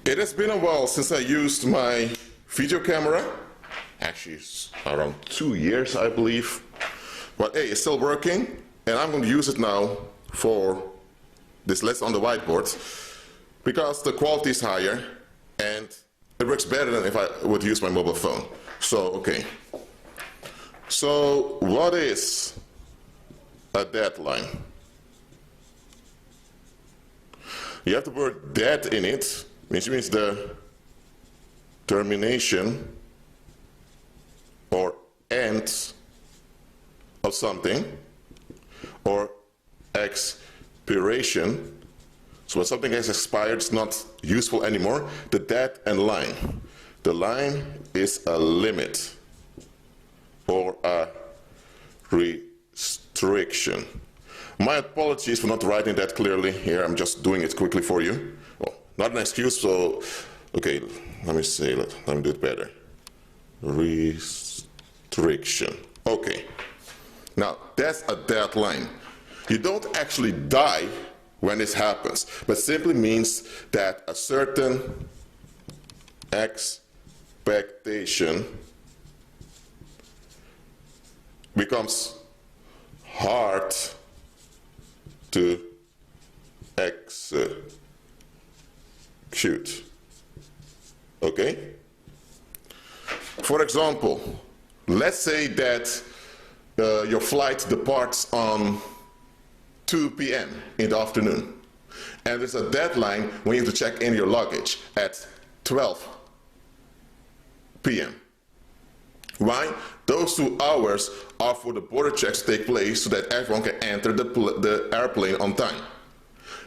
It has been a while since I used my video camera. Actually, it's around 2 years, I believe. But hey, it's still working, and I'm going to use it now for this lesson on the whiteboard because the quality is higher and it works better than if I would use my mobile phone. So, okay. So, what is a deadline? You have the word dead in it, which means the termination or end of something, or expiration. So when something has expired, it's not useful anymore. The dead and line. The line is a limit or a restriction. My apologies for not writing that clearly here. I'm just doing it quickly for you. Well, not an excuse, so, okay, let me say, let me do it better. Restriction. Okay. Now, that's a deadline. You don't actually die when this happens, but simply means that a certain expectation becomes hard to execute. Okay? For example, let's say that your flight departs on 2 p.m. in the afternoon, and there's a deadline when you have to check in your luggage at 12 p.m. Why? Those 2 hours are for the border checks to take place so that everyone can enter the airplane on time.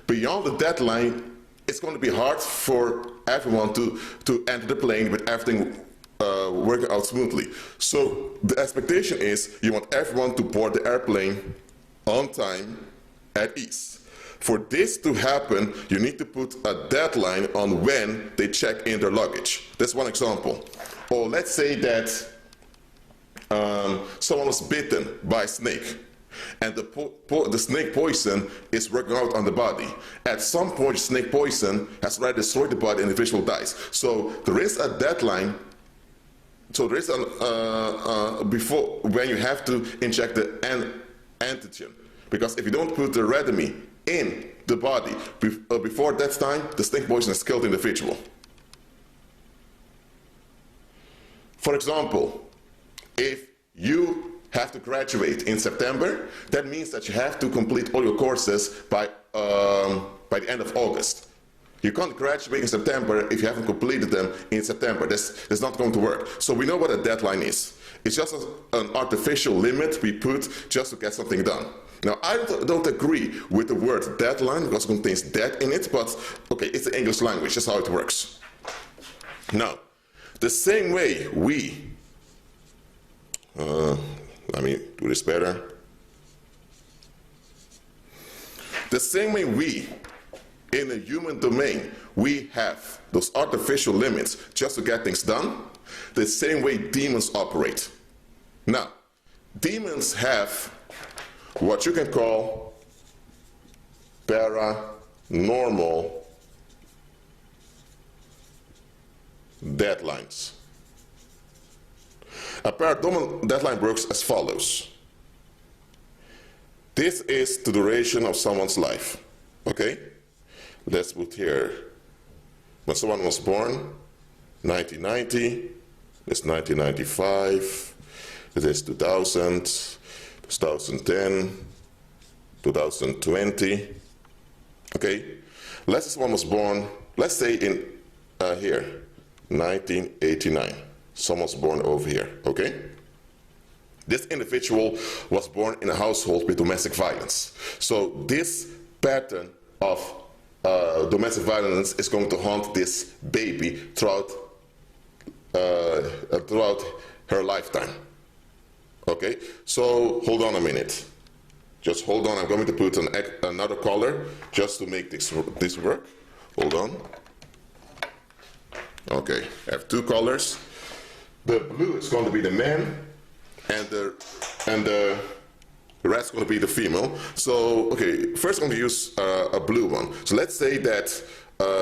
Beyond the deadline, it's going to be hard for everyone to enter the plane with everything working out smoothly. So the expectation is you want everyone to board the airplane on time at ease. For this to happen, you need to put a deadline on when they check in their luggage. That's one example. Or let's say that someone was bitten by a snake, and the snake poison is working out on the body. At some point, snake poison has already destroyed the body and the individual dies. So there is a deadline. So there is before when you have to inject the antigen, because if you don't put the redomy in the body before that time, the snake poison has killed the individual. For example, if you have to graduate in September, that means that you have to complete all your courses by the end of August. You can't graduate in September if you haven't completed them in September. That's not going to work. So we know what a deadline is. It's just an artificial limit we put just to get something done. Now, I don't agree with the word deadline because it contains dead in it, but okay, it's the English language. That's how it works. Now, the same way we, let me do this better. The same way we, in the human domain, we have those artificial limits just to get things done, the same way demons operate. Now, demons have what you can call paranormal deadlines. A paranormal deadline works as follows. This is the duration of someone's life, okay? Let's put here, when someone was born, 1990, it's 1995, it is 2000, 2010, 2020, okay? Let's say someone was born, let's say in here, 1989. Someone's born over here, okay? This individual was born in a household with domestic violence. So this pattern of domestic violence is going to haunt this baby throughout her lifetime. Okay, so hold on a minute. Just hold on. I'm going to put another color just to make this work. Hold on. Okay, I have 2 colors. The blue is going to be the man, and the rest is going to be the female. So, okay, first I'm going to use a blue one. So let's say that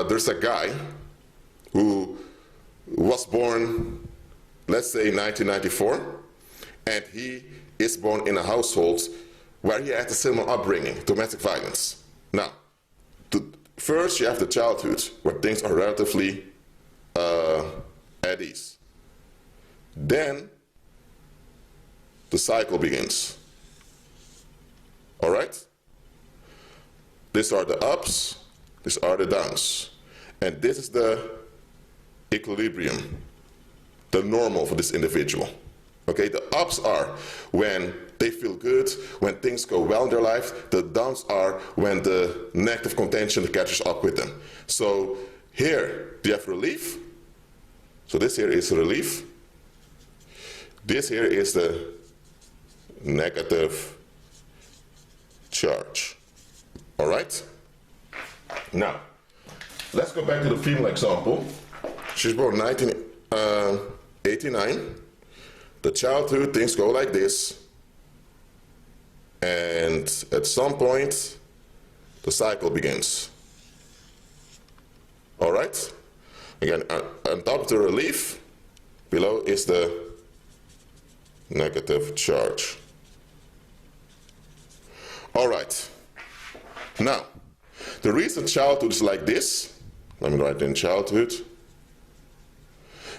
there's a guy who was born, let's say 1994, and he is born in a household where he had a similar upbringing, domestic violence. Now, first you have the childhood, where things are relatively at ease. Then the cycle begins. All right? These are the ups, these are the downs. And this is the equilibrium, the normal for this individual. Okay, the ups are when they feel good, when things go well in their life. The downs are when the negative contention catches up with them. So here, do you have relief? So this here is relief. This here is the negative charge. All right? Now, let's go back to the female example. She's born 1989. The childhood, things go like this. And at some point, the cycle begins. All right? Again, on top of the relief, below is the negative charge. All right. Now, the reason childhood is like this, let me write in childhood,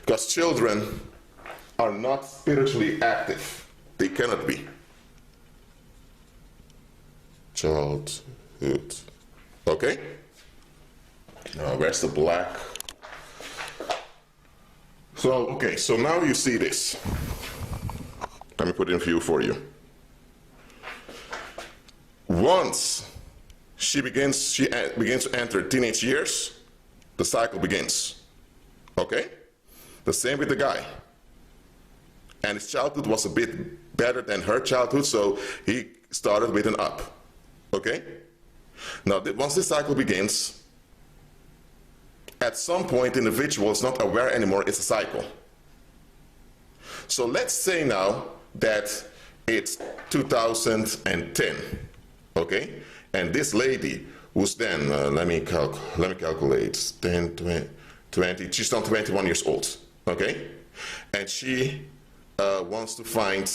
because children are not spiritually active. They cannot be. Childhood. Okay? Now, where's the black? So, okay, so now you see this. Let me put it in view for you. Once she begins to enter teenage years, the cycle begins. Okay? The same with the guy. And his childhood was a bit better than her childhood, so he started with an up. Okay? Now, once this cycle begins, at some point the individual is not aware anymore it's a cycle. So let's say now that it's 2010, okay? And this lady who's then, let me calculate, 10, 20, she's now 21 years old, okay? And she wants to find,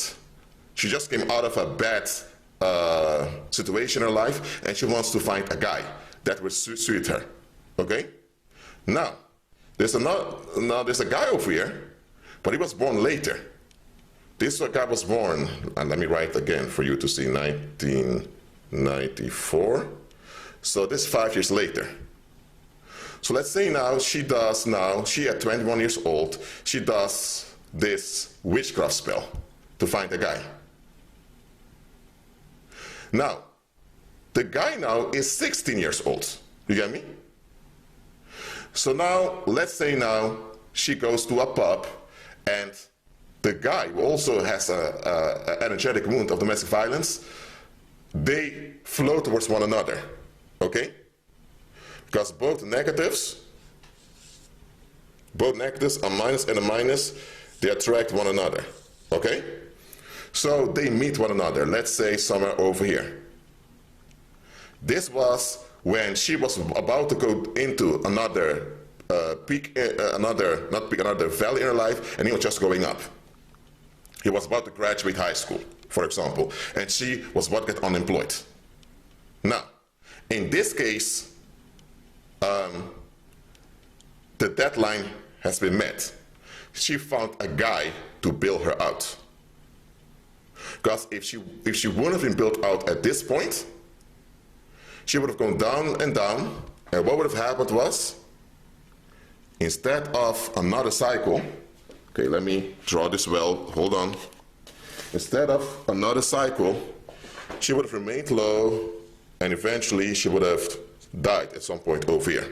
she just came out of a bad situation in her life, and she wants to find a guy that would suit her, okay? Now, there's a guy over here, but he was born later. This guy was born, and let me write again for you to see, 1994. So this is 5 years later. So let's say now she at 21 years old, she does this witchcraft spell to find a guy. Now, the guy now is 16 years old. You get me? So now, let's say now she goes to a pub, and the guy who also has an energetic wound of domestic violence, they flow towards one another, okay? Because both negatives, a minus and a minus, they attract one another, okay? So they meet one another, let's say somewhere over here. This was when she was about to go into another another valley in her life, and he was just going up. He was about to graduate high school, for example, and she was about to get unemployed. Now, in this case, the deadline has been met. She found a guy to bail her out. Because if she wouldn't have been built out at this point, she would have gone down and down, and what would have happened was, instead of another cycle, okay, let me draw this well, hold on. Instead of another cycle, she would have remained low, and eventually she would have died at some point over here.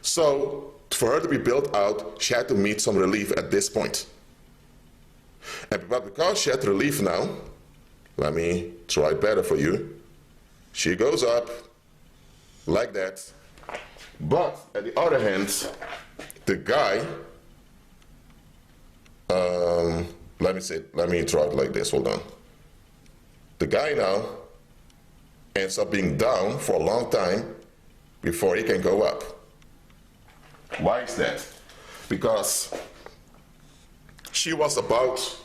So, for her to be built out, she had to meet some relief at this point. But because she had relief now, let me try it better for you. She goes up like that. But at the other hand, the guy, let me try it like this, hold on. The guy now ends up being down for a long time before he can go up. Why is that? Because she was about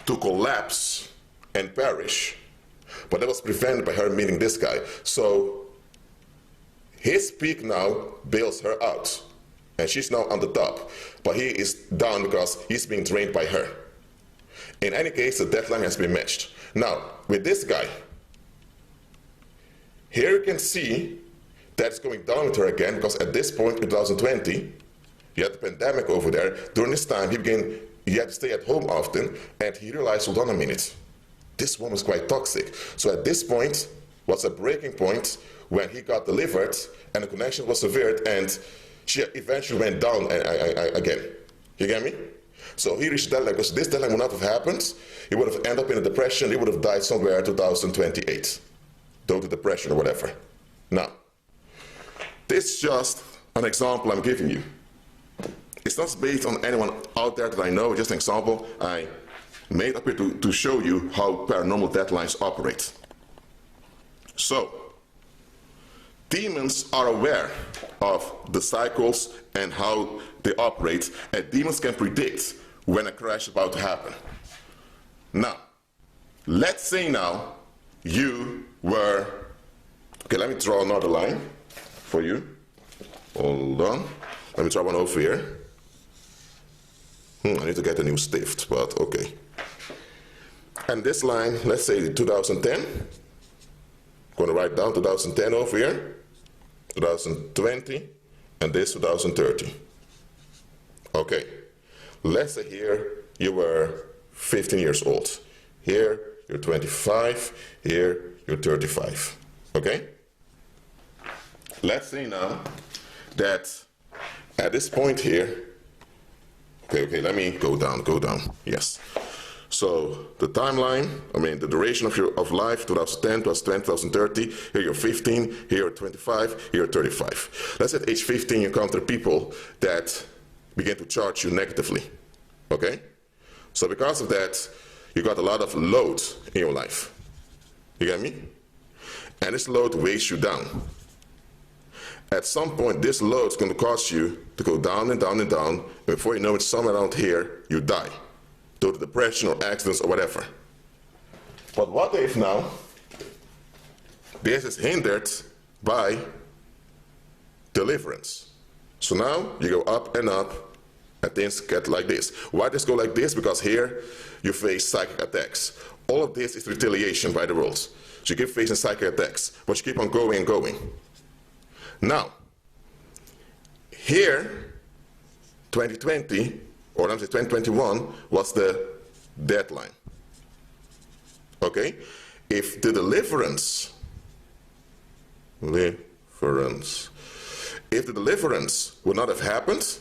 to collapse and perish, but that was prevented by her meeting this guy. So his peak now bails her out, and she's now on the top, but he is down because he's being drained by her. In any case, the deadline has been matched. Now, with this guy, here you can see that it's going down with her again, because at this point in 2020, you had the pandemic over there. During this time, he had to stay at home often, and he realized, hold on a minute, this woman is quite toxic. So at this point was a breaking point when he got delivered, and the connection was severed, and she eventually went down again. You get me? So he reached deadline, because this deadline would not have happened. He would have ended up in a depression. He would have died somewhere in 2028, due to depression or whatever. Now, this is just an example I'm giving you. It's not based on anyone out there that I know, just an example I made up here to show you how paranormal deadlines operate. So, demons are aware of the cycles and how they operate, and demons can predict when a crash is about to happen. Now, let's say now you were, okay, let me draw another line for you. Hold on. Let me draw one over here. I need to get a new stift, but okay. And this line, let's say 2010. I'm going to write down 2010 over here, 2020, and this 2030. Okay. Let's say here you were 15 years old. Here you're 25, here you're 35. Okay? Let's say now that at this point here, okay, let me go down, yes. So the timeline, the duration of life, 2010, 2020, 2030, here you're 15, here you're 25, here you're 35. Let's say at age 15 you encounter people that begin to charge you negatively, okay? So because of that, you got a lot of load in your life, you get me? And this load weighs you down. At some point, this load is going to cause you to go down and down and down, and before you know it, somewhere around here, you die, due to depression or accidents or whatever. But what if now, this is hindered by deliverance? So now, you go up, and things get like this. Why does it go like this? Because here, you face psychic attacks. All of this is retaliation by the world. So you keep facing psychic attacks, but you keep on going and going. Now, here, 2020, or I'm saying 2021, was the deadline. Okay? If the deliverance would not have happened,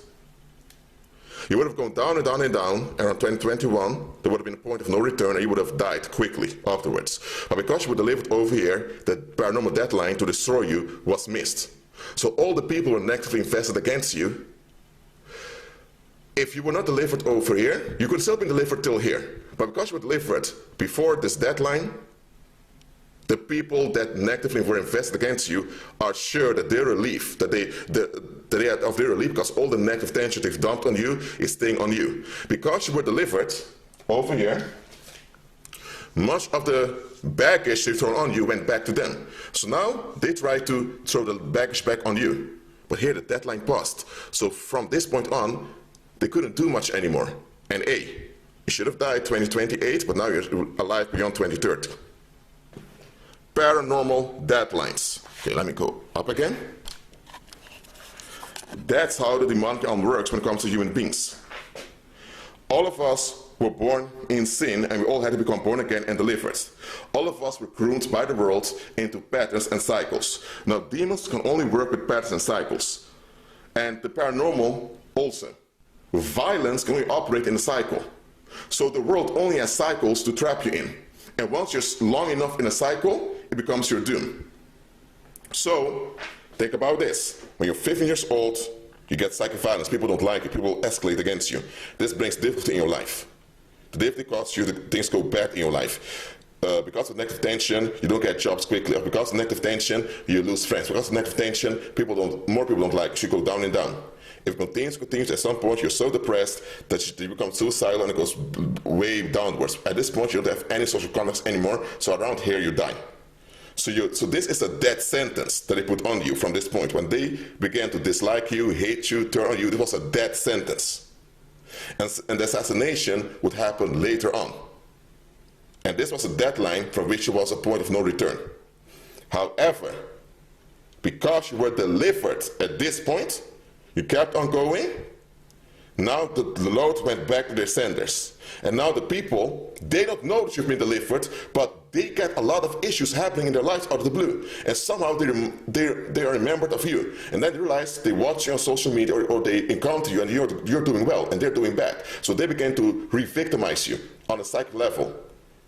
you would have gone down and down and down, and around 2021, there would have been a point of no return, and you would have died quickly afterwards. But because you were delivered over here, the paranormal deadline to destroy you was missed. So all the people were negatively invested against you. If you were not delivered over here, you could still be delivered till here. But because you were delivered before this deadline, the people that negatively were invested against you are sure that their relief, that they are of their relief, because all the negative tension they've dumped on you is staying on you. Because you were delivered over here, much of the baggage they thrown on you went back to them. So now they try to throw the baggage back on you. But here the deadline passed. So from this point on, they couldn't do much anymore. And you should have died 2028, but now you're alive beyond 2030. Paranormal deadlines. Okay, let me go up again. That's how the demonic realm works when it comes to human beings. All of us were born in sin, and we all had to become born again and delivered. All of us were groomed by the world into patterns and cycles. Now, demons can only work with patterns and cycles. And the paranormal also. Violence can only operate in a cycle. So the world only has cycles to trap you in. And once you're long enough in a cycle, it becomes your doom. So, think about this. When you're 15 years old, you get psychic violence. People don't like it. People escalate against you. This brings difficulty in your life. The difficulty causes you that things go bad in your life. because of negative tension, you don't get jobs quickly. Or because of negative tension, you lose friends. Because of negative tension, more people don't like you. You go down and down. If it continues, at some point you're so depressed that you become suicidal and it goes way downwards. At this point, you don't have any social contacts anymore, so around here you die. So this is a death sentence that they put on you from this point. When they began to dislike you, hate you, turn on you, it was a death sentence. And the assassination would happen later on. And this was a deadline from which it was a point of no return. However, because you were delivered at this point, you kept on going. Now the load went back to their senders. And now the people, they don't know that you've been delivered, but they get a lot of issues happening in their lives out of the blue. And somehow they are remembered of you. And then they realize they watch you on social media or they encounter you and you're doing well and they're doing bad. So they begin to re-victimize you on a psychic level.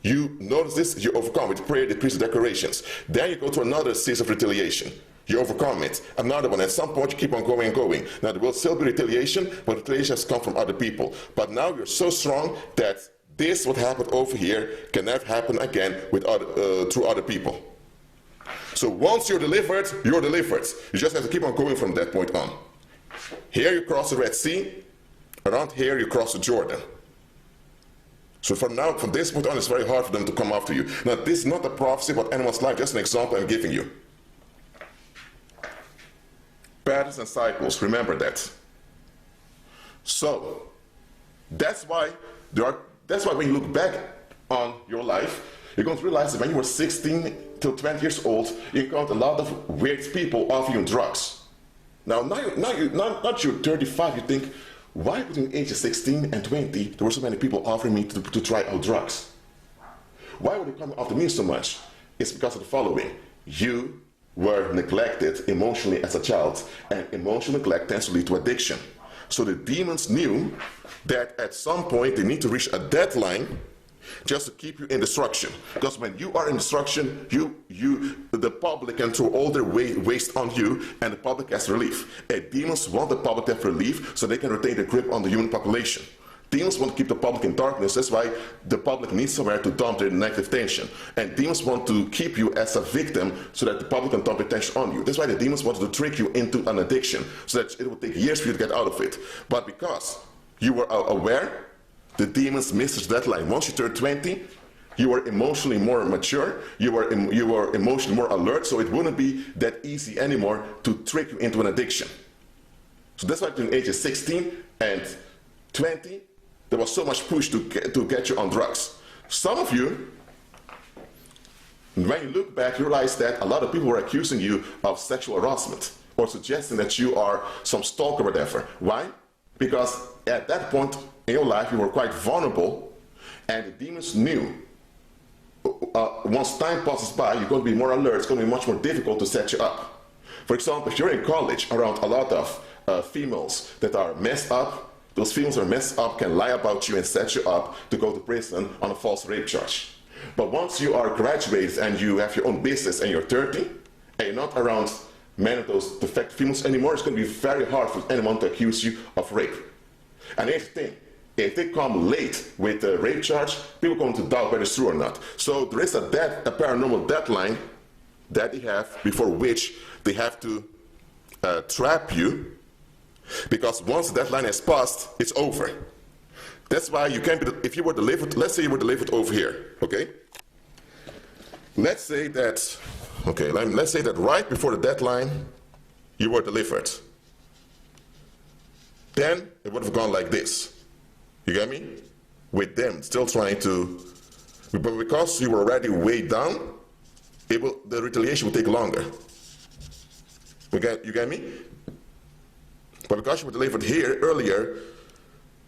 You notice this, you overcome with prayer, decrees, declarations. Then you go to another series of retaliation. You overcome it. Another one. At some point, you keep on going and going. Now, there will still be retaliation, but retaliation has come from other people. But now you're so strong that this, what happened over here, can never happen again with through other people. So once you're delivered, you're delivered. You just have to keep on going from that point on. Here you cross the Red Sea. Around here, you cross the Jordan. So from this point on, it's very hard for them to come after you. Now, this is not a prophecy about anyone's life, just an example I'm giving you. Patterns and cycles, remember that. So, that's why when you look back on your life, you're going to realize that when you were 16 till 20 years old, you encountered a lot of weird people offering you drugs. Now you're 35, you think, why between ages 16 and 20 there were so many people offering me to try out drugs? Why were they coming after me so much? It's because of the following. You were neglected emotionally as a child, and emotional neglect tends to lead to addiction. So the demons knew that at some point they need to reach a deadline just to keep you in destruction. Because when you are in destruction, the public can throw all their waste on you, and the public has relief. And demons want the public to have relief so they can retain their grip on the human population. Demons want to keep the public in darkness. That's why the public needs somewhere to dump their negative tension. And demons want to keep you as a victim so that the public can dump their tension on you. That's why the demons want to trick you into an addiction so that it will take years for you to get out of it. But because you were aware, the demons missed the deadline. Once you turned 20, you were emotionally more mature, you were emotionally more alert, so it wouldn't be that easy anymore to trick you into an addiction. So that's why between ages 16 and 20, there was so much push to get you on drugs. Some of you, when you look back, you realize that a lot of people were accusing you of sexual harassment or suggesting that you are some stalker or whatever. Why? Because at that point in your life, you were quite vulnerable, and the demons knew once time passes by, you're going to be more alert, it's going to be much more difficult to set you up. For example, if you're in college around a lot of females that are messed up, those females that are messed up can lie about you and set you up to go to prison on a false rape charge. But once you are graduated and you have your own business and you're 30, and you're not around many of those defective females anymore, it's going to be very hard for anyone to accuse you of rape. And here's the thing. If they come late with a rape charge, people are going to doubt whether it's true or not. So there is a paranormal deadline that they have before which they have to trap you, because once the deadline has passed, it's over. That's why you can't be, if you were delivered, let's say you were delivered over here, okay? Let's say that right before the deadline, you were delivered. Then it would have gone like this. You get me? With them still trying to, but because you were already way down, the retaliation will take longer. You get me? But because you were delivered here earlier,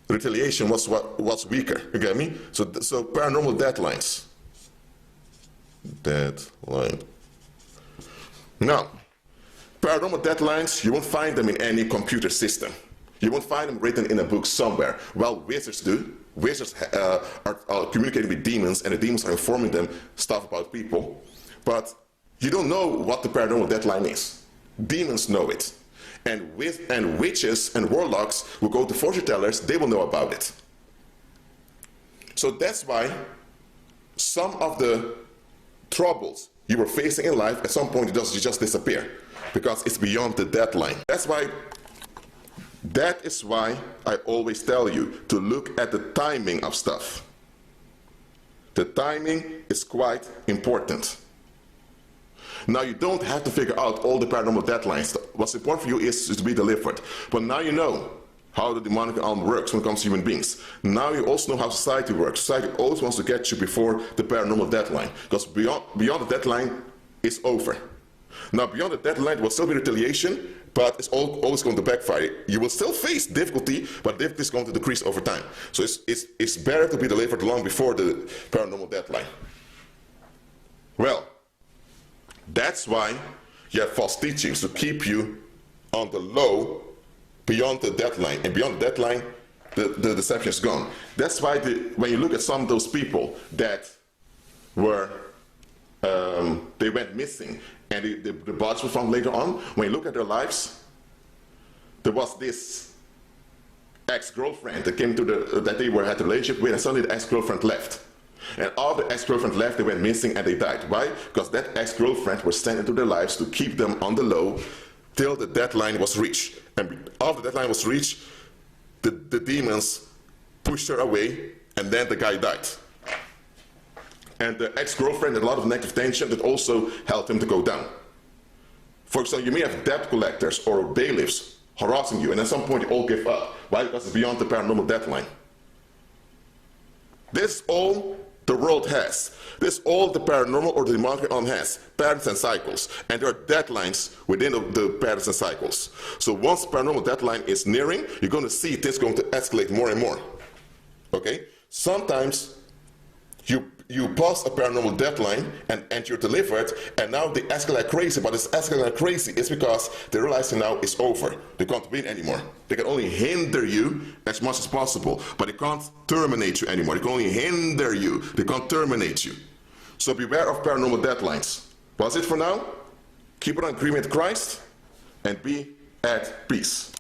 retaliation was weaker. You get me? So paranormal deadlines. Deadline. Now, paranormal deadlines, you won't find them in any computer system. You won't find them written in a book somewhere. Well, wizards do. Wizards are communicating with demons, and the demons are informing them stuff about people. But you don't know what the paranormal deadline is. Demons know it. And witches and warlocks will go to fortune tellers, they will know about it. So that's why some of the troubles you were facing in life, at some point you just disappear because it's beyond the deadline. That is why I always tell you to look at the timing of stuff. The timing is quite important. Now, you don't have to figure out all the paranormal deadlines. What's important for you is to be delivered. But now you know how the demonic realm works when it comes to human beings. Now you also know how society works. Society always wants to get you before the paranormal deadline, because beyond the deadline, it's over. Now, beyond the deadline, there will still be retaliation, but it's always going to backfire. You will still face difficulty, but difficulty is going to decrease over time. So it's better to be delivered long before the paranormal deadline. Well, that's why you have false teachings to keep you on the low beyond the deadline. And beyond the deadline, the deception is gone. That's why when you look at some of those people that were, they went missing, and the bodies were found later on, when you look at their lives, there was this ex-girlfriend that came to that they had a relationship with, and suddenly the ex-girlfriend left. And all the ex-girlfriend left, they went missing and they died. Why? Because that ex-girlfriend was sent into their lives to keep them on the low till the deadline was reached. And after the deadline was reached, the demons pushed her away, and then the guy died. And the ex-girlfriend had a lot of negative tension that also helped him to go down. For example, you may have debt collectors or bailiffs harassing you, and at some point you all give up. Why? Because it's beyond the paranormal deadline. This is all the world has. This is all the paranormal or the demonic realm has. Patterns and cycles. And there are deadlines within the patterns and cycles. So once the paranormal deadline is nearing, you're going to see this going to escalate more and more. Okay? Sometimes you pass a paranormal deadline and you're delivered, and now they escalate like crazy. But it's escalating like crazy is because they realize now it's over. They can't win anymore. They can only hinder you as much as possible, but they can't terminate you anymore. They can only hinder you. They can't terminate you. So beware of paranormal deadlines. That's it for now. Keep it on agreement with Christ and be at peace.